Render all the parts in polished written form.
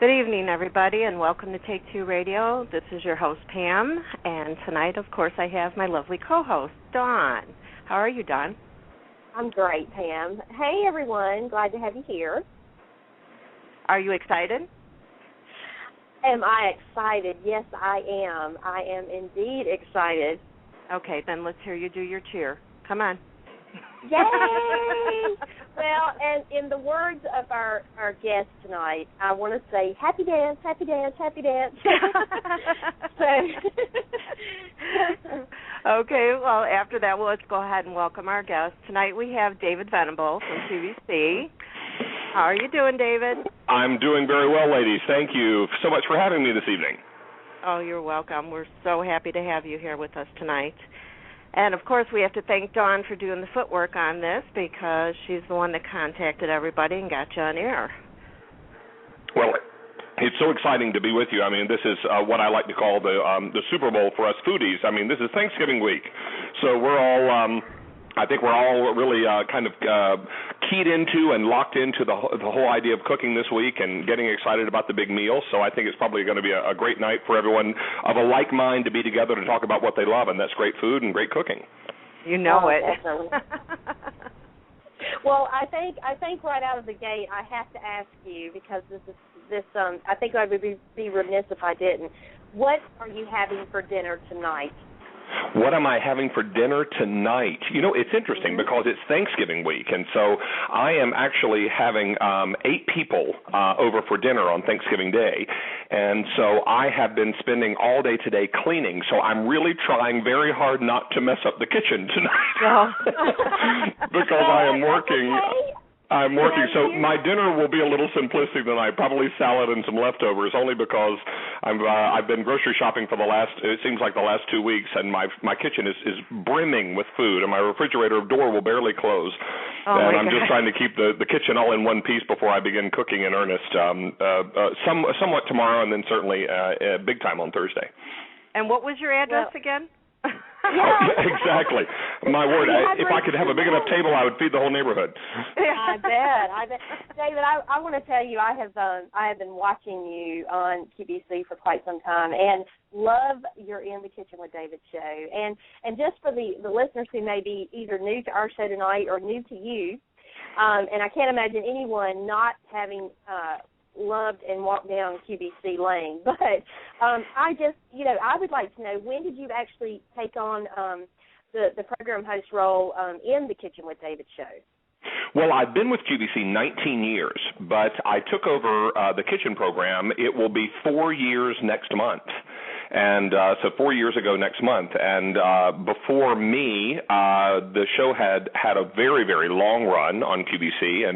Good evening, everybody, and welcome to Take Two Radio. This is your host, Pam, and tonight, of course, I have my lovely co-host, Dawn. How are you, Dawn? I'm great, Pam. Hey, everyone. Glad to have you here. Are you excited? Am I excited? Yes, I am. I am indeed excited. Okay, then let's hear you do your cheer. Come on. Yay! Well, and in the words of our guest tonight, I want to say happy dance, happy dance, happy dance. Okay, well, after that, let's go ahead and welcome our guest. Tonight we have David-venable from QVC. How are you doing, David? I'm doing very well, ladies. Thank you so much for having me this evening. Oh, you're welcome. We're so happy to have you here with us tonight. And, of course, we have to thank Dawn for doing the footwork on this because she's the one that contacted everybody and got you on air. Well, it's so exciting to be with you. I mean, this is what I like to call the Super Bowl for us foodies. I mean, this is Thanksgiving week. So we're all, I think we're all really kind of keyed into and locked into the whole idea of cooking this week and getting excited about the big meal. So I think it's probably going to be a great night for everyone of a like mind to be together to talk about what they love, and that's great food and great cooking. You know it. Well, I think right out of the gate I have to ask you, because this I think I would be remiss if I didn't. What are you having for dinner tonight? What am I having for dinner tonight? You know, it's interesting because it's Thanksgiving week, and so I am actually having 8 people over for dinner on Thanksgiving Day, and so I have been spending all day today cleaning, so I'm really trying very hard not to mess up the kitchen tonight because I am working. Okay. I'm working, so my dinner will be a little simplistic tonight, probably salad and some leftovers, only because I've been grocery shopping for it seems like the last 2 weeks, and my kitchen is brimming with food, and my refrigerator door will barely close. And I'm just trying to keep the kitchen all in one piece before I begin cooking in earnest, somewhat tomorrow, and then certainly big time on Thursday. And what was your address again? Exactly. My word, if I could have a big enough table, I would feed the whole neighborhood. I bet. David, I want to tell you, I have been watching you on QVC for quite some time, and love your In the Kitchen with David show. And just for the listeners who may be either new to our show tonight or new to you, and I can't imagine anyone not having loved and walked down QVC Lane. But I just, I would like to know, when did you actually take on the program host role in the Kitchen with David show? Well, I've been with QVC 19 years, but I took over the kitchen program. It will be 4 years next month. And so 4 years ago next month. And before me, the show had a very, very long run on QVC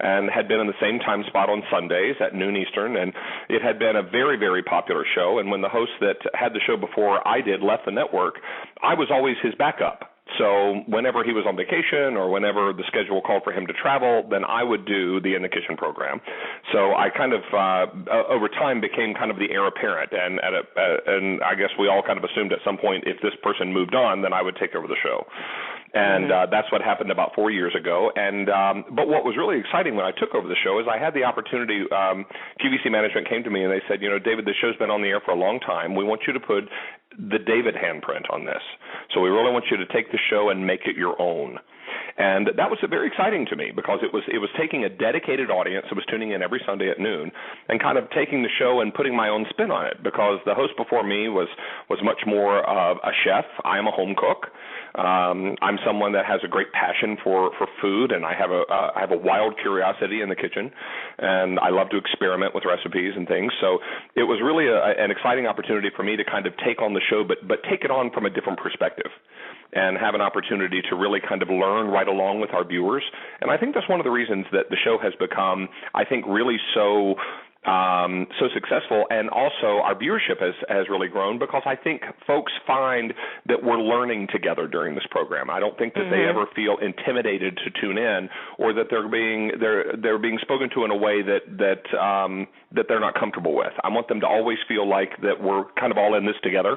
and had been in the same time spot on Sundays at noon Eastern. And it had been a very, very popular show. And when the host that had the show before I did left the network, I was always his backup. So whenever he was on vacation or whenever the schedule called for him to travel, then I would do the In the Kitchen program. So I kind of, over time, became kind of the heir apparent. And I guess we all kind of assumed at some point if this person moved on, then I would take over the show. And that's what happened about 4 years ago. And but what was really exciting when I took over the show is I had the opportunity, QVC management came to me and they said, David, the show's been on the air for a long time. We want you to put the David handprint on this. So we really want you to take the show and make it your own. And that was very exciting to me because it was taking a dedicated audience that was tuning in every Sunday at noon and kind of taking the show and putting my own spin on it, because the host before me was much more of a chef. I am a home cook. I'm someone that has a great passion for food, and I have a wild curiosity in the kitchen, and I love to experiment with recipes and things. So it was really an exciting opportunity for me to kind of take on the show, but take it on from a different perspective and have an opportunity to really kind of learn right along with our viewers. And I think that's one of the reasons that the show has become, I think, really so successful, and also our viewership has really grown because I think folks find that we're learning together during this program. I don't think that they ever feel intimidated to tune in, or that they're being spoken to in a way that they're not comfortable with. I want them to always feel like that we're kind of all in this together.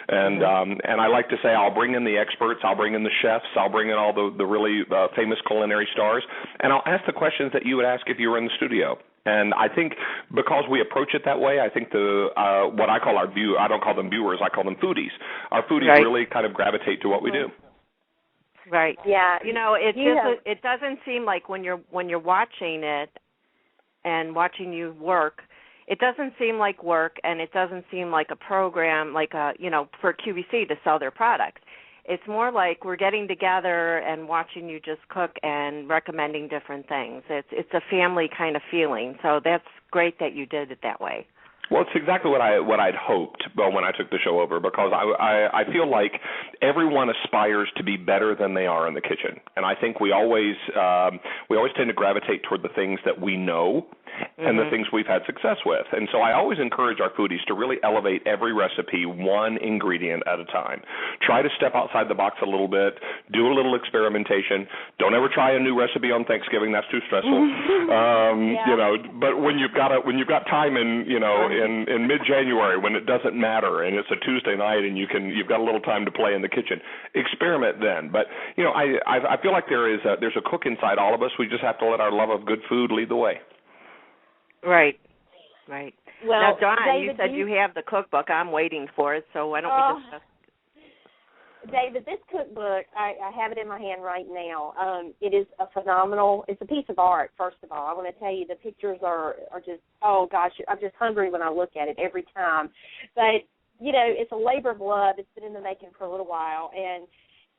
And I like to say I'll bring in the experts, I'll bring in the chefs, I'll bring in all the really famous culinary stars, and I'll ask the questions that you would ask if you were in the studio. And I think because we approach it that way, I think what I call I don't call them viewers, I call them foodies. Our foodies really kind of gravitate to what we do. Right. Yeah. It doesn't seem like when you're watching it and watching you work, it doesn't seem like work, and it doesn't seem like a program like for QVC to sell their products. It's more like we're getting together and watching you just cook and recommending different things. It's a family kind of feeling. So that's great that you did it that way. Well, it's exactly what I'd hoped when I took the show over, because I feel like everyone aspires to be better than they are in the kitchen, and I think we always tend to gravitate toward the things that we know and the things we've had success with. And so I always encourage our foodies to really elevate every recipe one ingredient at a time. Try to step outside the box a little bit, do a little experimentation. Don't ever try a new recipe on Thanksgiving. That's too stressful. But when you've got time in mid-January, when it doesn't matter and it's a Tuesday night and you've got a little time to play in the kitchen, experiment then. But I feel like there's a cook inside all of us. We just have to let our love of good food lead the way. Right. Well, now, Dawn, David, you said you have the cookbook. I'm waiting for it, so why don't we discuss? David, this cookbook, I have it in my hand right now. It is it's a piece of art, first of all. I want to tell you, the pictures are just, oh gosh, I'm just hungry when I look at it every time. But, it's a labor of love. It's been in the making for a little while, and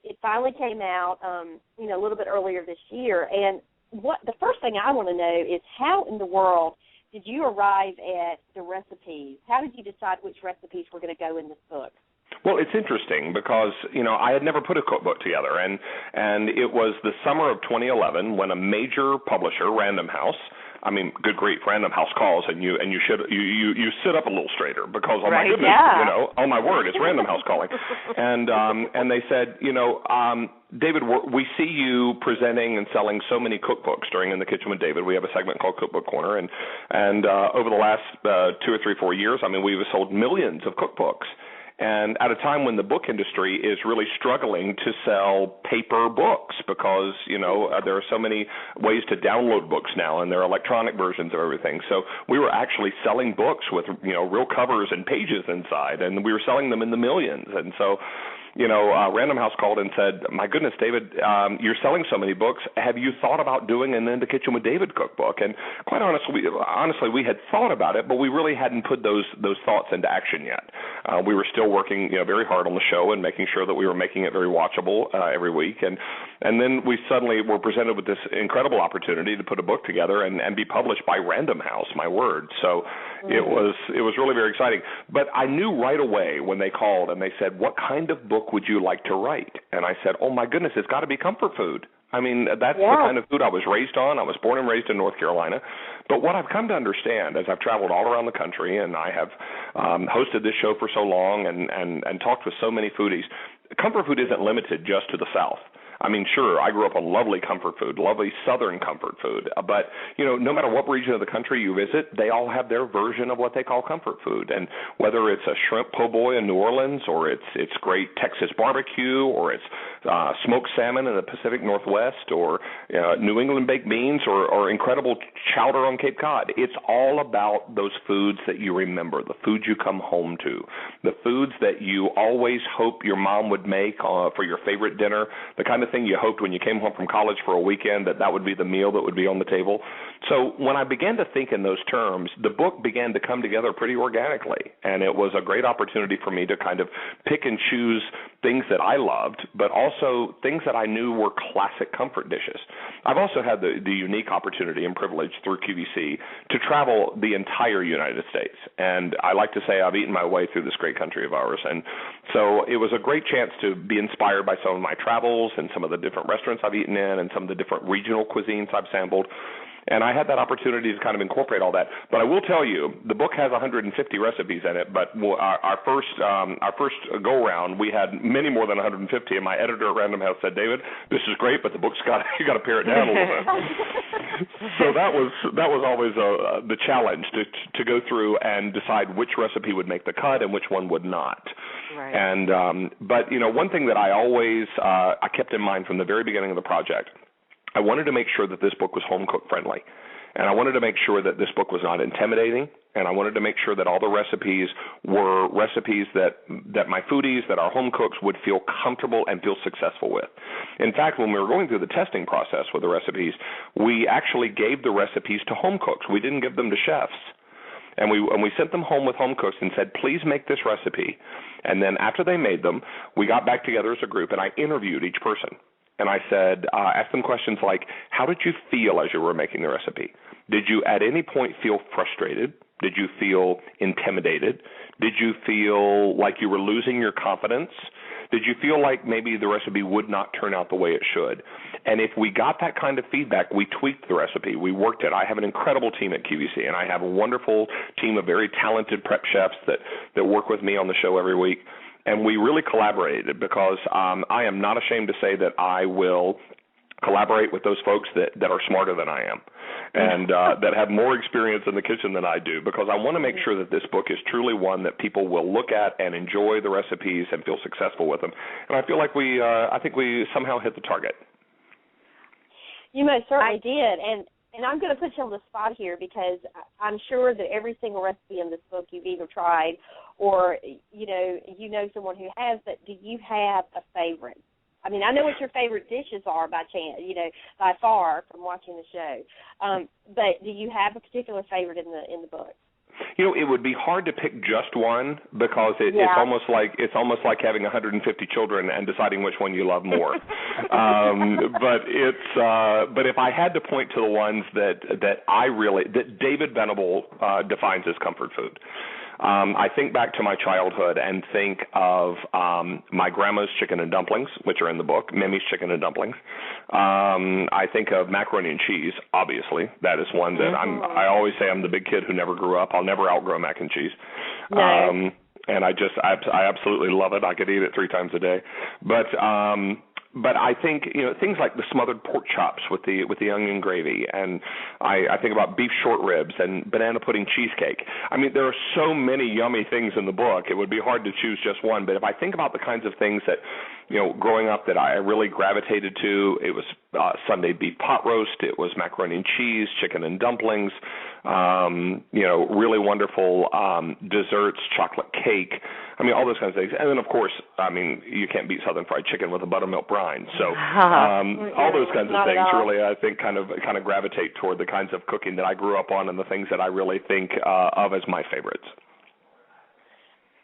it finally came out, a little bit earlier this year. And the first thing I want to know is how in the world did you arrive at the recipes? How did you decide which recipes were going to go in this book? Well, it's interesting because, I had never put a cookbook together, and it was the summer of 2011 when a major publisher, Random House, good grief, Random House calls and you sit up a little straighter because, oh my goodness, oh my word, it's Random House calling. And they said, David, we see you presenting and selling so many cookbooks during In the Kitchen with David. We have a segment called Cookbook Corner, and over the last 2 or 3, 4 years, we've sold millions of cookbooks. And at a time when the book industry is really struggling to sell paper books because, there are so many ways to download books now, and there are electronic versions of everything. So we were actually selling books with, real covers and pages inside, and we were selling them in the millions. And so, Random House called and said, my goodness, David, you're selling so many books. Have you thought about doing an In the Kitchen with David cookbook? And quite honestly, we had thought about it, but we really hadn't put those thoughts into action yet. We were still working, very hard on the show and making sure that we were making it very watchable every week. And then we suddenly were presented with this incredible opportunity to put a book together and be published by Random House, my word. So it was really very exciting. But I knew right away when they called and they said, what kind of book would you like to write? And I said, oh my goodness, it's got to be comfort food. That's the kind of food I was raised on. I was born and raised in North Carolina. But what I've come to understand as I've traveled all around the country and I have hosted this show for so long and talked with so many foodies, comfort food isn't limited just to the South. Sure, I grew up on lovely comfort food, lovely Southern comfort food. But, no matter what region of the country you visit, they all have their version of what they call comfort food. And whether it's a shrimp po' boy in New Orleans or it's great Texas barbecue or it's smoked salmon in the Pacific Northwest or New England baked beans or incredible chowder on Cape Cod, it's all about those foods that you remember, the foods you come home to, the foods that you always hope your mom would make for your favorite dinner, the kind of thing you hoped when you came home from college for a weekend that would be the meal that would be on the table. So when I began to think in those terms, the book began to come together pretty organically, and it was a great opportunity for me to kind of pick and choose things that I loved, but also things that I knew were classic comfort dishes. I've also had the unique opportunity and privilege through QVC to travel the entire United States, and I like to say I've eaten my way through this great country of ours, and so it was a great chance to be inspired by some of my travels and some of the different restaurants I've eaten in and some of the different regional cuisines I've sampled. And I had that opportunity to kind of incorporate all that. But I will tell you, the book has 150 recipes in it, but our first go-around, we had many more than 150, and my editor at Random House said, David, this is great, but the book's you got to pare it down a little bit. So that was always the challenge, to go through and decide which recipe would make the cut and which one would not. Right. And but one thing that I always I kept in mind from the very beginning of the project, I wanted to make sure that this book was home cook friendly. And I wanted to make sure that this book was not intimidating, and I wanted to make sure that all the recipes were recipes that my foodies, that our home cooks would feel comfortable and feel successful with. In fact, when we were going through the testing process with the recipes, we actually gave the recipes to home cooks. We didn't give them to chefs. And we sent them home with home cooks and said, please make this recipe. And then after they made them, we got back together as a group, and I interviewed each person. And I said, asked them questions like, how did you feel as you were making the recipe? Did you at any point feel frustrated? Did you feel intimidated? Did you feel like you were losing your confidence? Did you feel like maybe the recipe would not turn out the way it should? And if we got that kind of feedback, we tweaked the recipe. We worked it. I have an incredible team at QVC, and I have a wonderful team of very talented prep chefs that work with me on the show every week. And we really collaborated because I am not ashamed to say that I will collaborate with those folks that are smarter than I am and that have more experience in the kitchen than I do, because I want to make sure that this book is truly one that people will look at and enjoy the recipes and feel successful with them. And I feel like I think we somehow hit the target. You most certainly did. And I'm going to put you on the spot here because I'm sure that every single recipe in this book you've either tried or, you know someone who has, but do you have a favorite? I mean, I know what your favorite dishes are by chance, by far from watching the show. But do you have a particular favorite in the book? It would be hard to pick just one because it's almost like having 150 children and deciding which one you love more. But if I had to point to the ones that David-venable defines as comfort food. I think back to my childhood and think of my grandma's chicken and dumplings, which are in the book, Mimi's chicken and dumplings. I think of macaroni and cheese, obviously. That is one that I always say I'm the big kid who never grew up. I'll never outgrow mac and cheese. No. And I absolutely love it. I could eat it 3 times a day. But I think things like the smothered pork chops with the onion gravy, and I think about beef short ribs and banana pudding cheesecake. I mean, there are so many yummy things in the book. It would be hard to choose just one. But if I think about the kinds of things that growing up that I really gravitated to, it was Sunday beef pot roast, it was macaroni and cheese, chicken and dumplings, really wonderful desserts, chocolate cake. I mean, all those kinds of things. And then, of course, I mean, you can't beat Southern fried chicken with a buttermilk brine. So all those kinds of things really, I think, kind of gravitate toward the kinds of cooking that I grew up on and the things that I really think of as my favorites.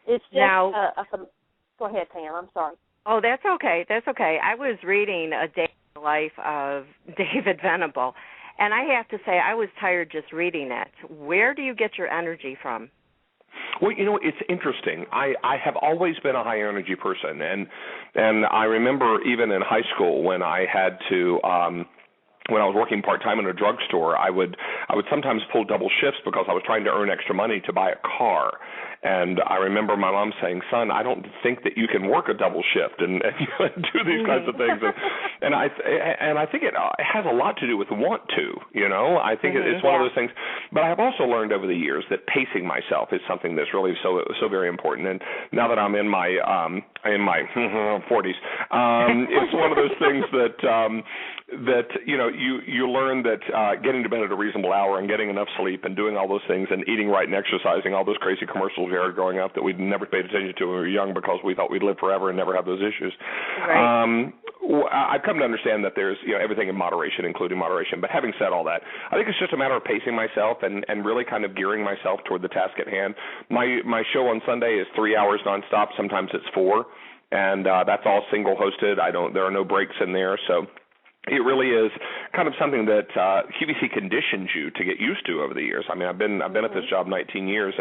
It's just go ahead, Pam. I'm sorry. Oh, that's okay. That's okay. I was reading A Day in the Life of David-venable, and I have to say I was tired just reading it. Where do you get your energy from? Well, it's interesting. I have always been a high-energy person, and I remember even in high school when I had to when I was working part-time in a drugstore, I would sometimes pull double shifts because I was trying to earn extra money to buy a car. And I remember my mom saying, son, I don't think that you can work a double shift and do these kinds of things. And I think it has a lot to do with want to, I think it's one of those things. But I have also learned over the years that pacing myself is something that's really so very important. And now that I'm in my 40s, it's one of those things that you learn that getting to bed at a reasonable hour and getting enough sleep and doing all those things and eating right and exercising, all those crazy commercials we heard growing up that we never paid attention to when we were young because we thought we'd live forever and never have those issues. Right. I've come to understand that there's everything in moderation, including moderation. But having said all that, I think it's just a matter of pacing myself and really kind of gearing myself toward the task at hand. My show on Sunday is 3 hours nonstop. Sometimes it's 4, and that's all single hosted. There are no breaks in there, so. It really is kind of something that QVC conditions you to get used to over the years. I mean, I've been at this job 19 years.